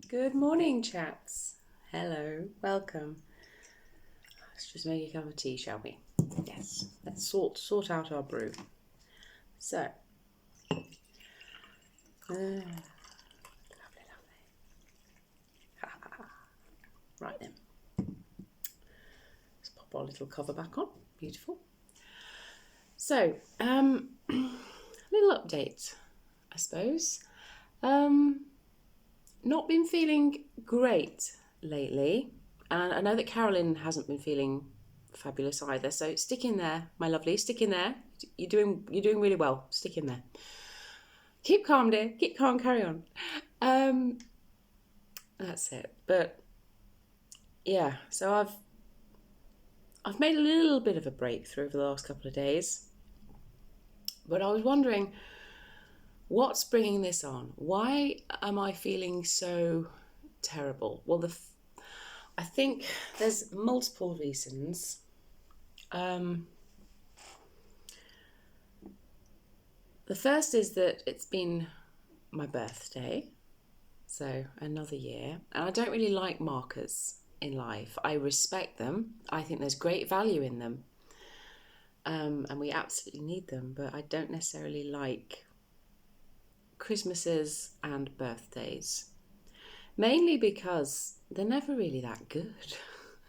Good morning, chaps. Hello, welcome. Let's just make a cup of tea, shall we? Yes, let's sort out our brew. So, lovely. Right then. Let's pop our little cover back on. Beautiful. So, little update, I suppose. Not been feeling great lately, and I know that Carolyn hasn't been feeling fabulous either. So stick in there, my lovely. Stick in there. You're doing really well. Stick in there. Keep calm, dear. Keep calm. Carry on. That's it. But yeah, so I've made a little bit of a breakthrough over the last couple of days. But I was wondering, what's bringing this on? Why am I feeling so terrible? Well, I think there's multiple reasons. The first is that it's been my birthday, so another year, and I don't really like markers in life. I respect them. I think there's great value in them, and we absolutely need them, but I don't necessarily like Christmases and birthdays, mainly because they're never really that good.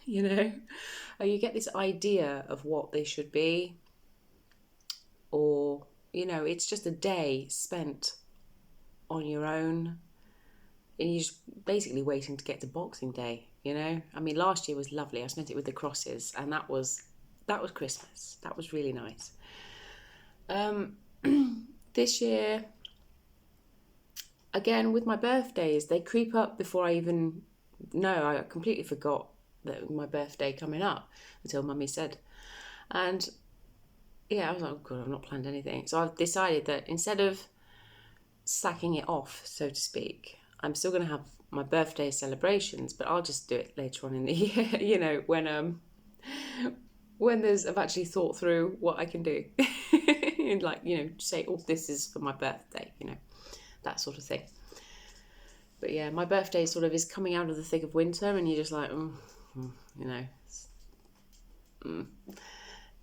You know, you get this idea of what they should be, or you know, it's just a day spent on your own, and you're just basically waiting to get to Boxing Day. You know, I mean, last year was lovely. I spent it with the crosses, and that was Christmas. That was really nice. This year, again with my birthdays, they creep up before I even know. I completely forgot that my birthday coming up until Mummy said, and yeah, I was like, oh God, I've not planned anything. So I've decided that instead of slacking it off, so to speak, I'm still going to have my birthday celebrations, but I'll just do it later on in the year, you know, when I've actually thought through what I can do. And like, you know, say, oh, this is for my birthday, you know, that sort of thing. But yeah, my birthday sort of is coming out of the thick of winter, and you're just like, you know,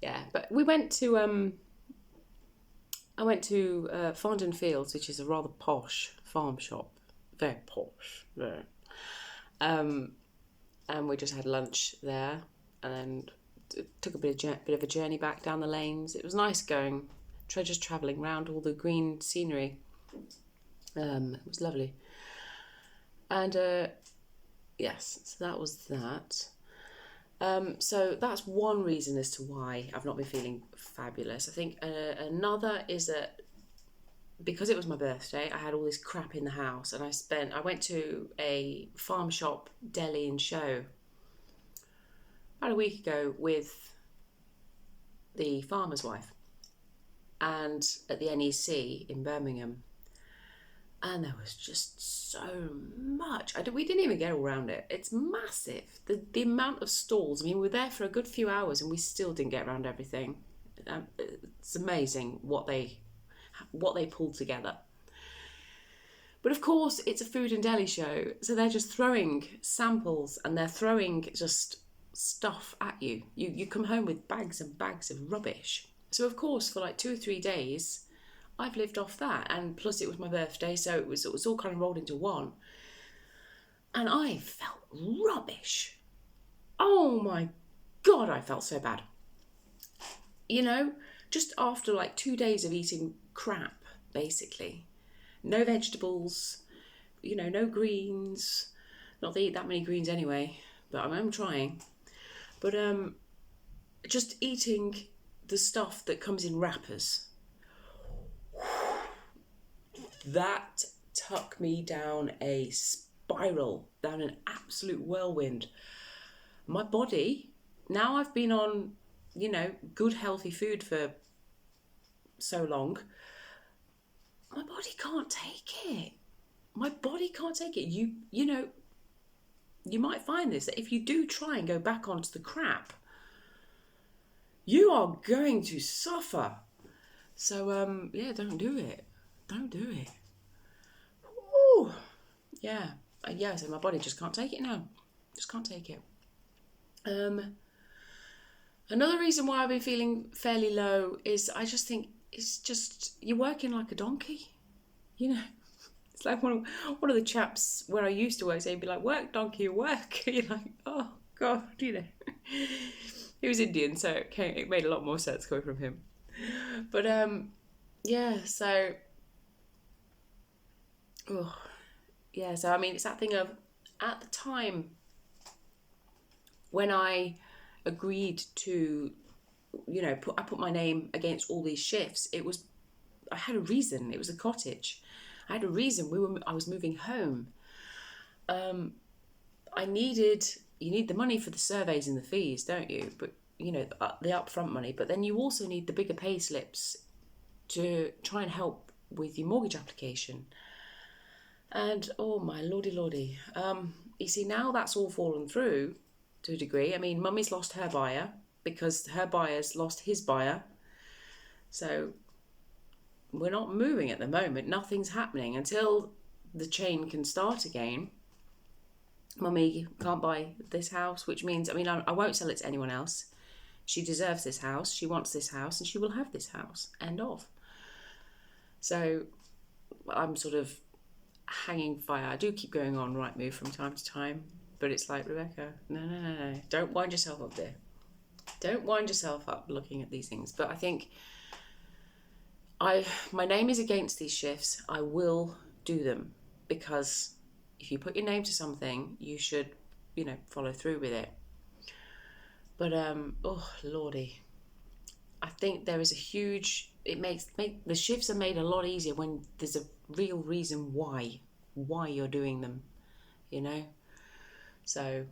yeah. But we went to I went to Farndon Fields, which is a rather posh farm shop, very posh. And we just had lunch there, and took a bit of a journey back down the lanes. It was nice going, just travelling around all the green scenery. It was lovely. And yes, so that was that. So that's one reason as to why I've not been feeling fabulous. I think another is that because it was my birthday, I had all this crap in the house, and I went to a farm shop deli and show about a week ago with the farmer's wife, and at the NEC in Birmingham. And there was just so much. We didn't even get all around it. It's massive. The amount of stalls. I mean, we were there for a good few hours and we still didn't get around everything. It's amazing what they pulled together. But of course, it's a food and deli show. So they're just throwing samples, and they're throwing just stuff at you. You come home with bags and bags of rubbish. So of course, for like 2 or 3 days, I've lived off that, and plus it was my birthday, so it was all kind of rolled into one. And I felt rubbish. Oh my God, I felt so bad. You know, just after like 2 days of eating crap, basically. No vegetables, you know, no greens. Not that I eat that many greens anyway, but I'm trying. But just eating the stuff that comes in wrappers. That took me down a spiral, down an absolute whirlwind. My body, now I've been on, you know, good healthy food for so long, my body can't take it. My body can't take it. You know, you might find this, that if you do try and go back onto the crap, you are going to suffer. So, yeah, don't do it. Don't do it. Ooh, yeah. yeah, so my body just can't take it now. Just can't take it. Another reason why I've been feeling fairly low is I just think it's just, you're working like a donkey, you know. It's like one of the chaps where I used to work saying, be like, work donkey, work. You're like, oh God, you know. He was Indian, so it made a lot more sense coming from him. But yeah, so so I mean, it's that thing of, at the time when I agreed to, I put my name against all these shifts, I had a reason. It was a cottage. I had a reason. I was moving home. You need the money for the surveys and the fees, don't you? But, the upfront money. But then you also need the bigger pay slips to try and help with your mortgage application. And, oh my lordy. You see, now that's all fallen through to a degree. I mean, Mummy's lost her buyer because her buyer's lost his buyer. So we're not moving at the moment. Nothing's happening until the chain can start again. Mummy can't buy this house, which means, I won't sell it to anyone else. She deserves this house. She wants this house, and she will have this house. End of. So I'm sort of hanging fire. I do keep going on Rightmove from time to time, but it's like, Rebecca, no. Don't wind yourself up there. Don't wind yourself up looking at these things. But I think my name is against these shifts. I will do them, because if you put your name to something, you should, follow through with it. But oh lordy, I think there is a huge. The shifts are made a lot easier when there's a real reason why you're doing them, So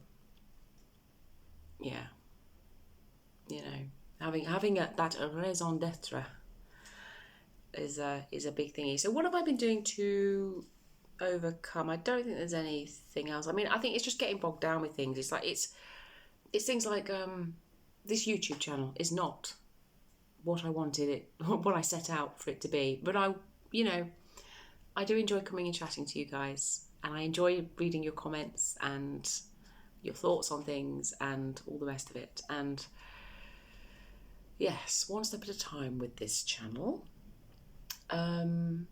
yeah, having that raison d'être is a big thingy. So what have I been doing to overcome? I don't think there's anything else. I think it's just getting bogged down with things. It's like it's things like this YouTube channel is not what I wanted it, what I set out for it to be. But I do enjoy coming and chatting to you guys, and I enjoy reading your comments and your thoughts on things and all the rest of it. And yes, one step at a time with this channel. And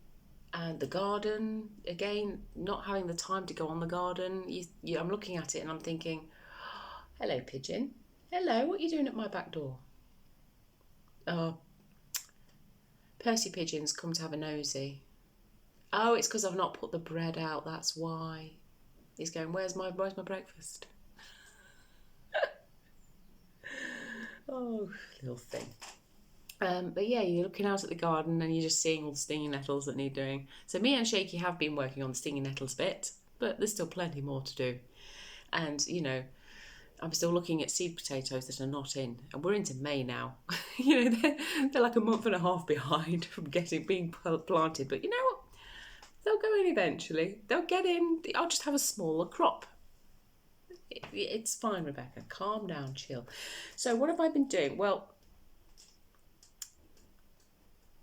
the garden, again, not having the time to go on the garden. I'm looking at it and I'm thinking, oh, hello, pigeon. Hello, what are you doing at my back door? Oh, Percy pigeon's come to have a nosy. Oh, it's because I've not put the bread out, that's why. He's going, where's my breakfast? Oh, little thing. But yeah, you're looking out at the garden and you're just seeing all the stinging nettles that need doing. So me and Shaky have been working on the stinging nettles bit, but there's still plenty more to do. And, I'm still looking at seed potatoes that are not in. And we're into May now. They're like a month and a half behind from being planted. But you know what? They'll go in eventually. They'll get in. I'll just have a smaller crop. It's fine, Rebecca. Calm down, chill. So what have I been doing? Well,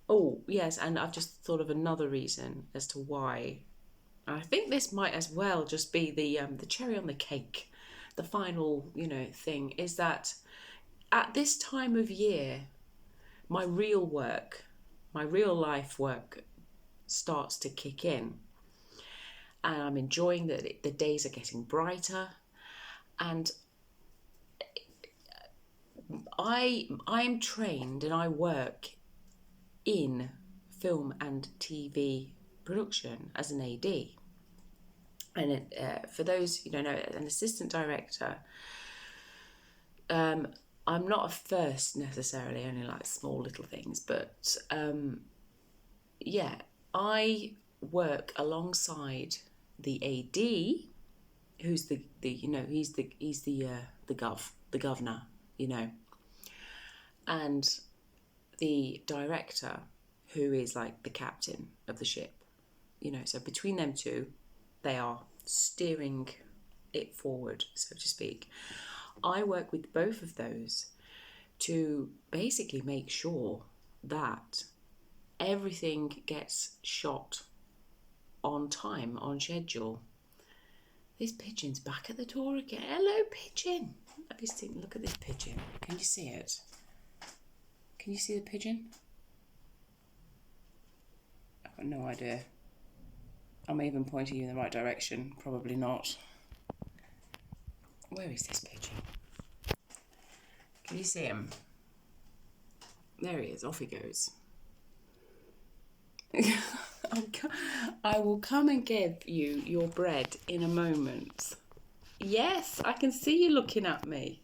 oh, yes, and I've just thought of another reason as to why. I think this might as well just be the cherry on the cake. The final, thing is that at this time of year, my real life work starts to kick in. And I'm enjoying that the days are getting brighter. And I'm trained and I work in film and TV production as an AD. And for those who don't know, an assistant director, I'm not a first necessarily, only like small little things, but I work alongside the AD, who's the governor, and the director, who is like the captain of the ship, So between them two, they are steering it forward, so to speak. I work with both of those to basically make sure that everything gets shot on time, on schedule. This pigeon's back at the door again. Hello, pigeon. Have you seen? Look at this pigeon. Can you see it? Can you see the pigeon? I've got no idea. I'm even pointing you in the right direction. Probably not. Where is this pigeon? Can you see him? There he is. Off he goes. I will come and give you your bread in a moment. Yes, I can see you looking at me.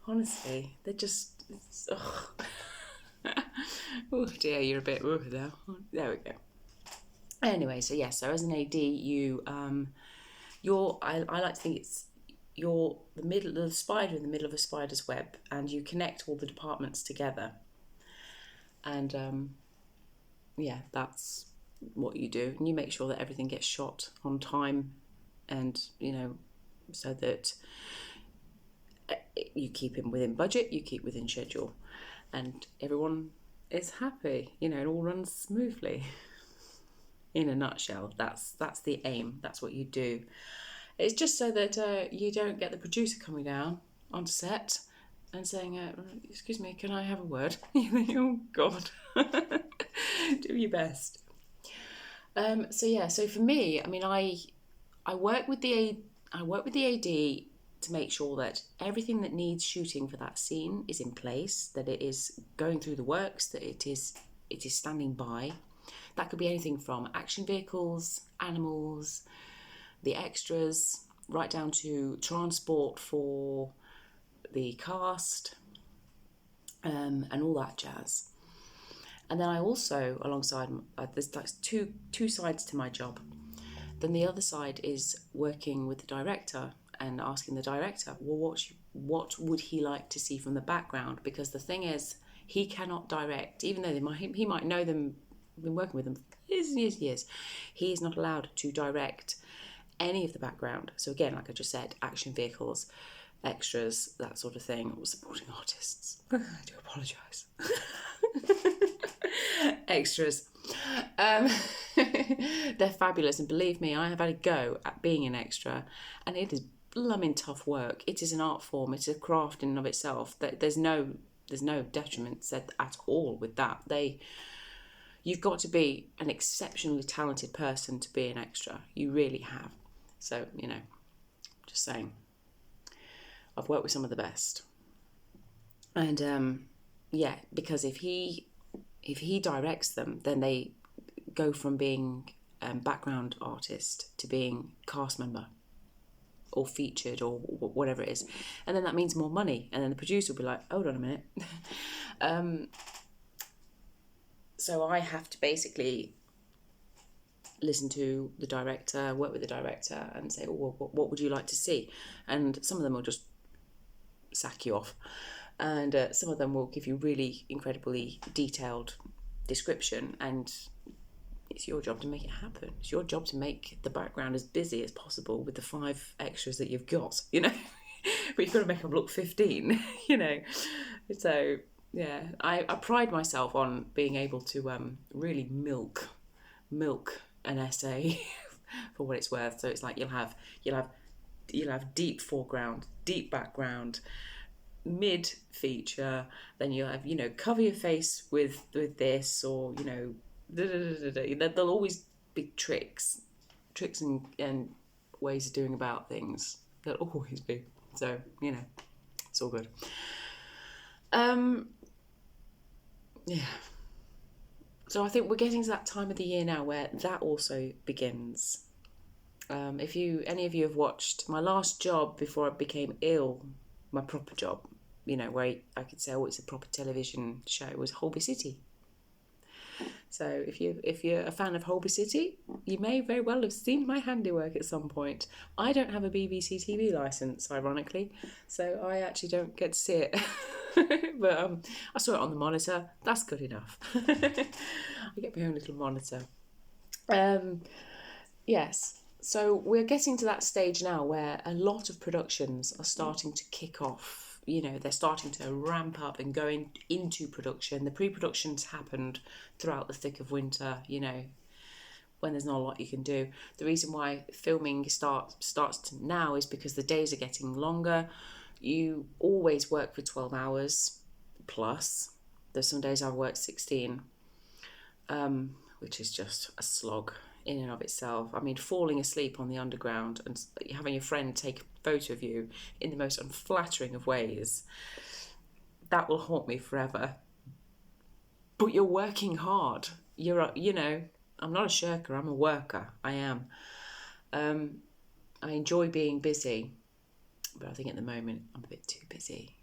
Honestly, they're just... Oh, oh dear, you're a bit... Oh, there we go. Anyway, so yes, so as an AD, you... I like to think you're the spider in the middle of a spider's web, and you connect all the departments together. And... yeah, that's what you do, and you make sure that everything gets shot on time, and so that you keep him within budget, you keep within schedule, and everyone is happy. It all runs smoothly. In a nutshell, that's the aim. That's what you do. It's just so that you don't get the producer coming down onto set and saying, "Excuse me, can I have a word?" Oh God. Do your best. So for me, I mean, I work with the AD to make sure that everything that needs shooting for that scene is in place, that it is going through the works, that it is standing by. That could be anything from action vehicles, animals, the extras, right down to transport for the cast, and all that jazz. And then I also, alongside, there's like two sides to my job. Then the other side is working with the director and asking the director, well, what would he like to see from the background? Because the thing is, he cannot direct, even though he might know them, been working with them years and years and years. He is not allowed to direct any of the background. So again, like I just said, action vehicles, extras, that sort of thing, or supporting artists. I do apologise. Extras. They're fabulous, and believe me, I have had a go at being an extra, and it is blooming tough work. It is an art form. It's a craft in and of itself. There's no detriment said at all with that. You've got to be an exceptionally talented person to be an extra. You really have. So, just saying. I've worked with some of the best. And because if he directs them, then they go from being background artist to being cast member or featured or whatever it is. And then that means more money. And then the producer will be like, hold on a minute. So I have to basically listen to the director, work with the director and say, oh, what would you like to see? And some of them will just sack you off. And some of them will give you really incredibly detailed description, and it's your job to make it happen. It's your job to make the background as busy as possible with the 5 extras that you've got, but you've got to make them look 15, So, yeah, I pride myself on being able to really milk an essay for what it's worth. So it's like you'll have deep foreground, deep background, mid feature, then you'll have cover your face with this, or there'll always be tricks and ways of doing about things. There'll always be. So it's all good. Yeah. So I think we're getting to that time of the year now where that also begins. If any of you have watched my last job before I became ill, my proper job, where I could say, oh, it's a proper television show, was Holby City. So if you're a fan of Holby City, you may very well have seen my handiwork at some point. I don't have a BBC TV licence, ironically, so I actually don't get to see it. But I saw it on the monitor. That's good enough. I get my own little monitor. Yes. So we're getting to that stage now where a lot of productions are starting to kick off. They're starting to ramp up and go into production. The pre-productions happened throughout the thick of winter, when there's not a lot you can do. The reason why filming starts now is because the days are getting longer. You always work for 12 hours plus. There's some days I've worked 16, which is just a slog in and of itself. I mean, falling asleep on the underground and having your friend take a photo of you in the most unflattering of ways, that will haunt me forever. But you're working hard. I'm not a shirker, I'm a worker. I am. I enjoy being busy, but I think at the moment I'm a bit too busy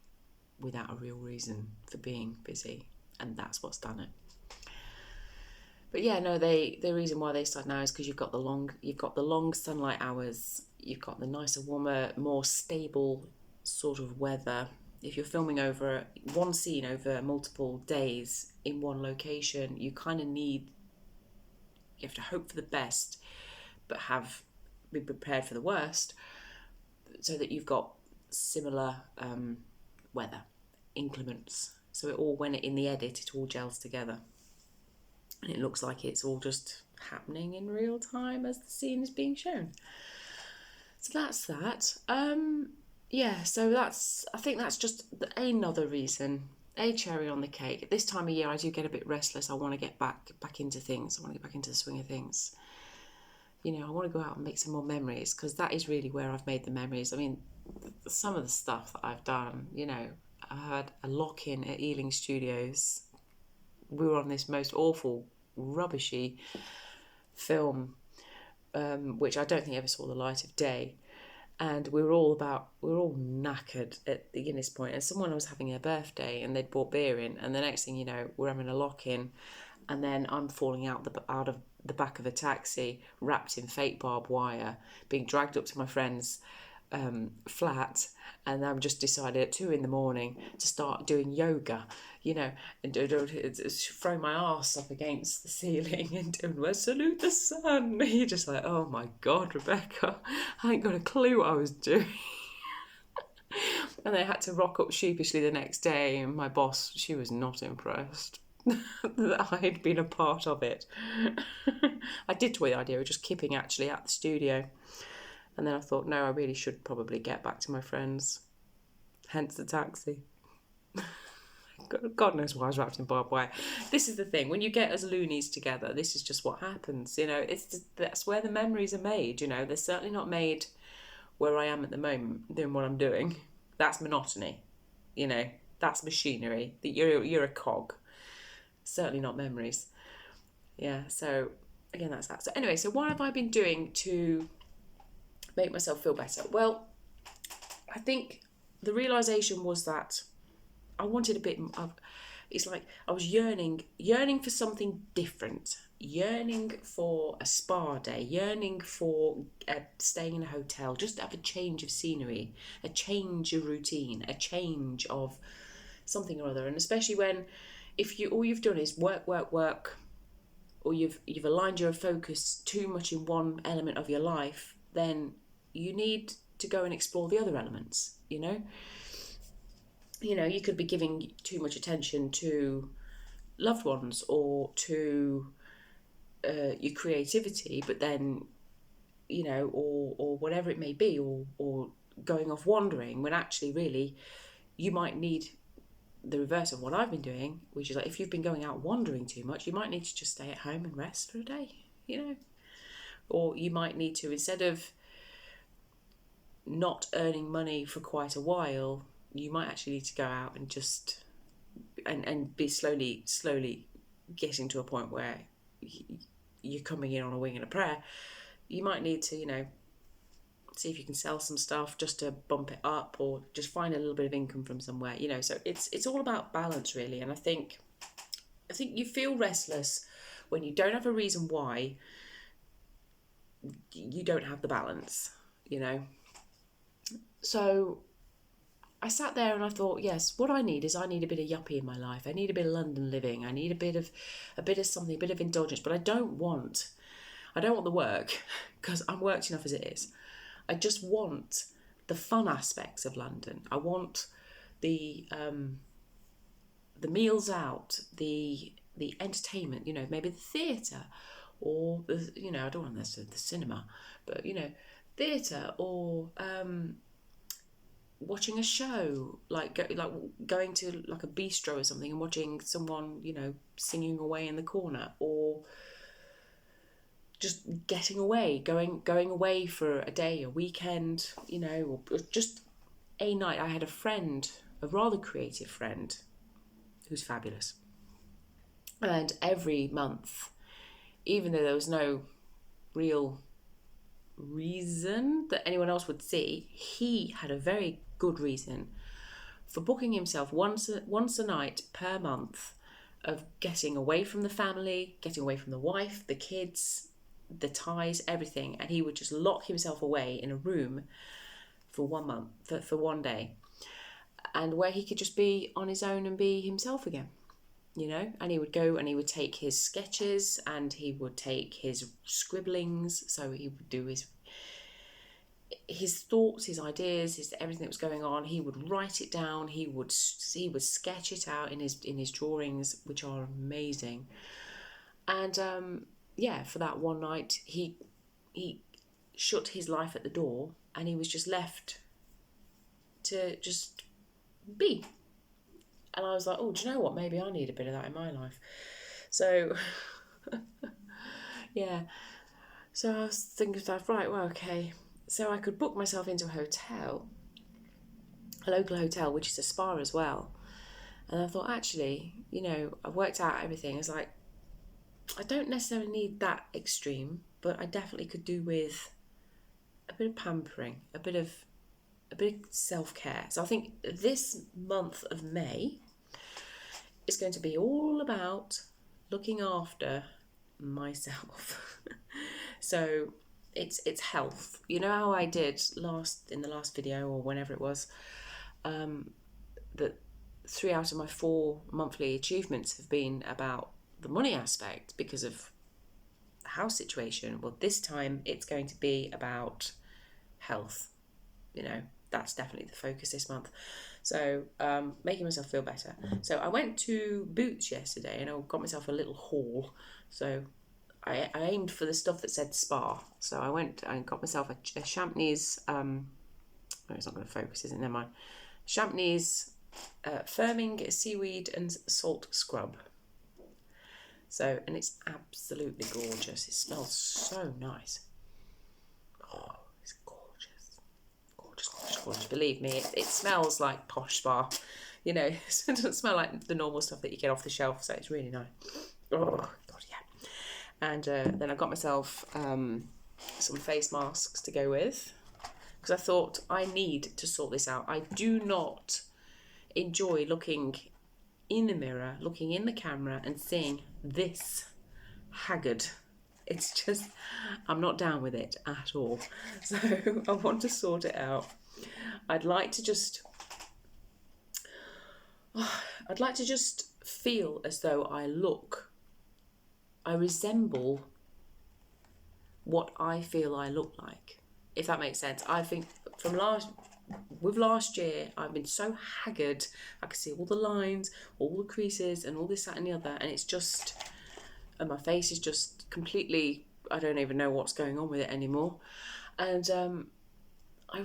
without a real reason for being busy, and that's what's done it. But yeah, no, the reason why they start now is because you've got the long sunlight hours, you've got the nicer, warmer, more stable sort of weather. If you're filming over one scene over multiple days in one location, you have to hope for the best, but be prepared for the worst, so that you've got similar weather, inclements. So in the edit, it all gels together. And it looks like it's all just happening in real time as the scene is being shown. So that's that. I think that's just another reason, a cherry on the cake. At this time of year, I do get a bit restless. I want to get back into things. I want to get back into the swing of things. I want to go out and make some more memories, because that is really where I've made the memories. I mean, some of the stuff that I've done, I had a lock-in at Ealing Studios. We were on this most awful, rubbishy film, which I don't think ever saw the light of day. And we were all knackered at the Guinness point. And someone was having a birthday and they'd brought beer in. And the next thing you know, we're having a lock-in. And then I'm falling out of the back of a taxi, wrapped in fake barbed wire, being dragged up to my friend's flat. And I've just decided at 2 a.m. to start doing yoga, and throwing my arse up against the ceiling and doing salute the sun. You're just like, oh my God, Rebecca, I ain't got a clue what I was doing. And I had to rock up sheepishly the next day, and my boss, she was not impressed that I had been a part of it. I did toy the idea of just kipping actually at the studio. And then I thought, no, I really should probably get back to my friends. Hence the taxi. God knows why I was wrapped in barbed wire. This is the thing. When you get us loonies together, this is just what happens. That's where the memories are made. They're certainly not made where I am at the moment, doing what I'm doing. That's monotony. That's machinery. That you're a cog. Certainly not memories. Yeah, so again, that's that. So anyway, so what have I been doing to make myself feel better? Well, I think the realisation was that I wanted a bit of, it's like I was yearning for something different, yearning for a spa day, yearning for staying in a hotel, just to have a change of scenery, a change of routine, a change of something or other. And especially when, all you've done is work, or you've aligned your focus too much in one element of your life, then you need to go and explore the other elements. You could be giving too much attention to loved ones or to your creativity, but then, or whatever it may be, or going off wandering, when actually really you might need the reverse of what I've been doing, which is like, if you've been going out wandering too much, you might need to just stay at home and rest for a day, or you might need to, instead of not earning money for quite a while, you might actually need to go out and just and be slowly getting to a point where you're coming in on a wing and a prayer. You might need to see if you can sell some stuff just to bump it up, or just find a little bit of income from somewhere. So it's all about balance, really. And I think you feel restless when you don't have a reason why you don't have the balance. So I sat there and I thought, yes, what I need a bit of yuppie in my life. I need a bit of London living. I need a bit of something, a bit of indulgence. But I don't want the work, because I'm worked enough as it is. I just want the fun aspects of London. I want the meals out, the entertainment, maybe the theatre, or you know, I don't want this the cinema, but you know, theatre, or watching a show, like going to like a bistro or something and watching someone, you know, singing away in the corner, or just getting away, going away for a day, a weekend, you know, or just a night. I had a friend, a rather creative friend, who's fabulous, and every month, even though there was no real reason that anyone else would see, he had a very good reason for booking himself once a night per month of getting away from the family, getting away from the wife, the kids, the ties, everything, and he would just lock himself away in a room for 1 month, for one day, and where he could just be on his own and be himself again, you know. And he would go and he would take his sketches and he would take his scribblings, so he would do his thoughts, his ideas, his everything that was going on. He would write it down. He would sketch it out in his drawings, which are amazing. And yeah, for that one night, he shut his life at the door, and he was just left to just be. And I was like, oh, do you know what? Maybe I need a bit of that in my life. So, yeah. So I was thinking to myself, right, well, okay. So I could book myself into a hotel, a local hotel, which is a spa as well. And I thought, actually, you know, I've worked out everything. It's like, I don't necessarily need that extreme, but I definitely could do with a bit of pampering, a bit of self-care. So I think this month of May is going to be all about looking after myself. So it's health. You know how I did in the last video, or whenever it was, that 3 out of my 4 monthly achievements have been about the money aspect because of the house situation. Well, this time it's going to be about health. You know, that's definitely the focus this month. So making myself feel better. So I went to Boots yesterday and I got myself a little haul. So I aimed for the stuff that said spa. So I went and got myself a Champneys, no, it's not going to focus, is it? Never mind. Champneys firming seaweed and salt scrub. So, and it's absolutely gorgeous. It smells so nice. Oh, it's gorgeous. Gorgeous, gorgeous, gorgeous. Believe me, it smells like posh spa. You know, it doesn't smell like the normal stuff that you get off the shelf, so it's really nice. Oh, God, yeah. And then I got myself some face masks to go with, because I thought I need to sort this out. I do not enjoy looking in the mirror, looking in the camera and seeing this haggard. It's just, I'm not down with it at all. So I want to sort it out. I'd like to just feel as though I resemble what I feel I look like, if that makes sense. I think with last year, I've been so haggard. I can see all the lines, all the creases, and all this, that, and the other, and it's just, and my face is just completely, I don't even know what's going on with it anymore. And I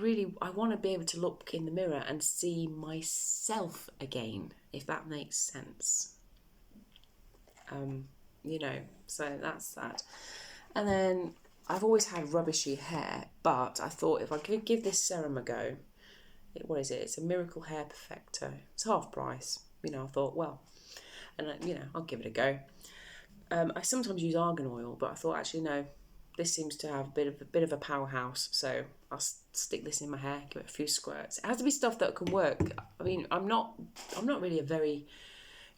want to be able to look in the mirror and see myself again, if that makes sense. You know, so that's that. And then I've always had rubbishy hair, but I thought if I could give this serum a go, what is it? It's a Miracle Hair Perfecto. It's half price. You know, I thought, well, and you know, I'll give it a go. I sometimes use argan oil, but I thought, actually, no, this seems to have a bit of a powerhouse, so I'll stick this in my hair, give it a few squirts. It has to be stuff that can work. I mean, I'm not really a very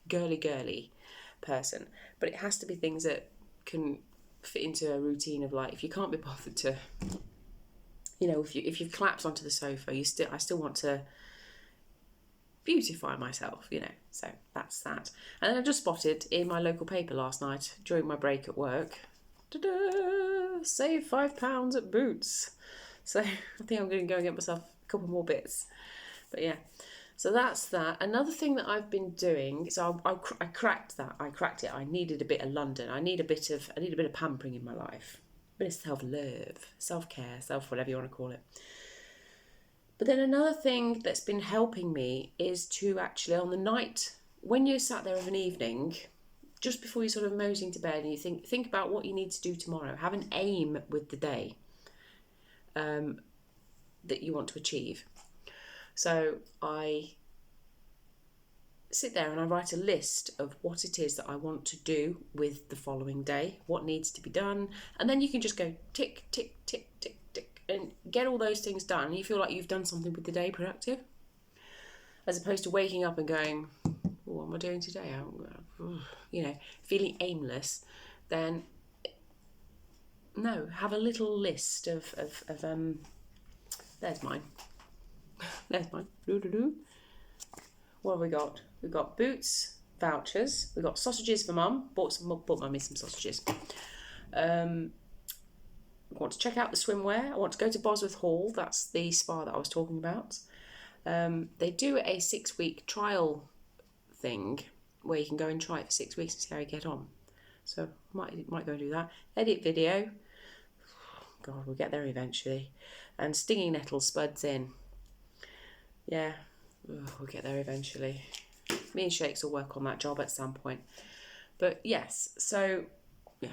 girly person, but it has to be things that can fit into a routine of, like, if you can't be bothered to, you know, if you've collapsed onto the sofa, I still want to beautify myself, you know. So that's that. And then I just spotted in my local paper last night during my break at work, save £5 at Boots. So I think I'm going to go and get myself a couple more bits. But yeah, So that's that. Another thing that I've been doing, so I cracked that. I cracked it. I needed a bit of London. I need a bit of pampering in my life. A bit of self-love, self-care, whatever you want to call it. But then another thing that's been helping me is to actually, on the night, when you're sat there of an evening, just before you're sort of moseying to bed and you think about what you need to do tomorrow, have an aim with the day that you want to achieve. So I sit there and I write a list of what it is that I want to do with the following day, what needs to be done, and then you can just go tick, tick, tick, tick, tick, and get all those things done. And you feel like you've done something with the day productive, as opposed to waking up and going, what am I doing today? Feeling aimless. Then no, have a little list of there's mine. There's mine. What have we got? We've got boots, vouchers. We've got sausages for Mum. Bought Mummy some sausages. I want to check out the swimwear. I want to go to Bosworth Hall. That's the spa that I was talking about. They do a 6-week trial thing where you can go and try it for 6 weeks and see how you get on. So might go and do that. Edit video. God, we'll get there eventually. And stinging nettle spuds in. Yeah, we'll get there eventually. Me and Shakes will work on that job at some point. But yes, so yeah.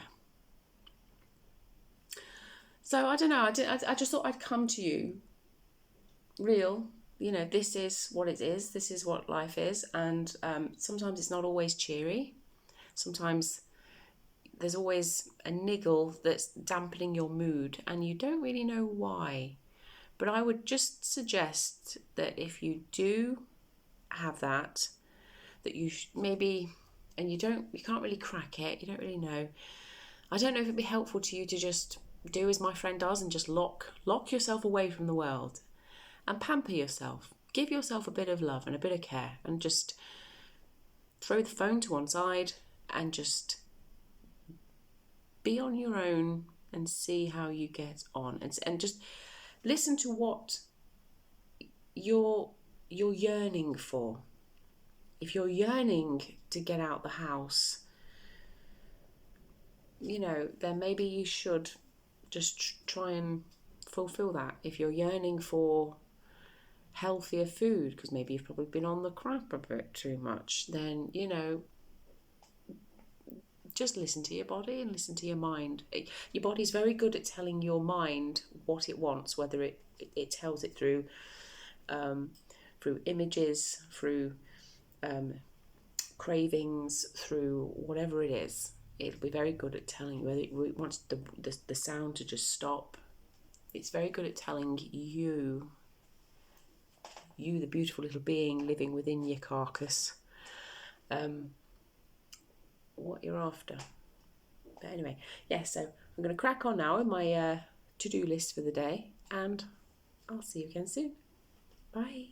So I don't know. I just thought I'd come to you, real. This is what it is. This is what life is, and sometimes it's not always cheery. Sometimes there's always a niggle that's dampening your mood, and you don't really know why. But I would just suggest that if you do have that you maybe, and you can't really crack it, you don't really know. I don't know if it'd be helpful to you to just do as my friend does and just lock yourself away from the world and pamper yourself. Give yourself a bit of love and a bit of care, and just throw the phone to one side and just be on your own and see how you get on, and just listen to what you're yearning for. If you're yearning to get out the house, then maybe you should just try and fulfill that. If you're yearning for healthier food, because maybe you've probably been on the crap a bit too much, then, just listen to your body and listen to your mind. Your body's very good at telling your mind what it wants, whether it tells it through images, through cravings, through whatever it is. It'll be very good at telling you whether it wants the sound to just stop. It's very good at telling you, the beautiful little being living within your carcass, what you're after. But anyway, so I'm going to crack on now with my to-do list for the day, and I'll see you again soon. Bye.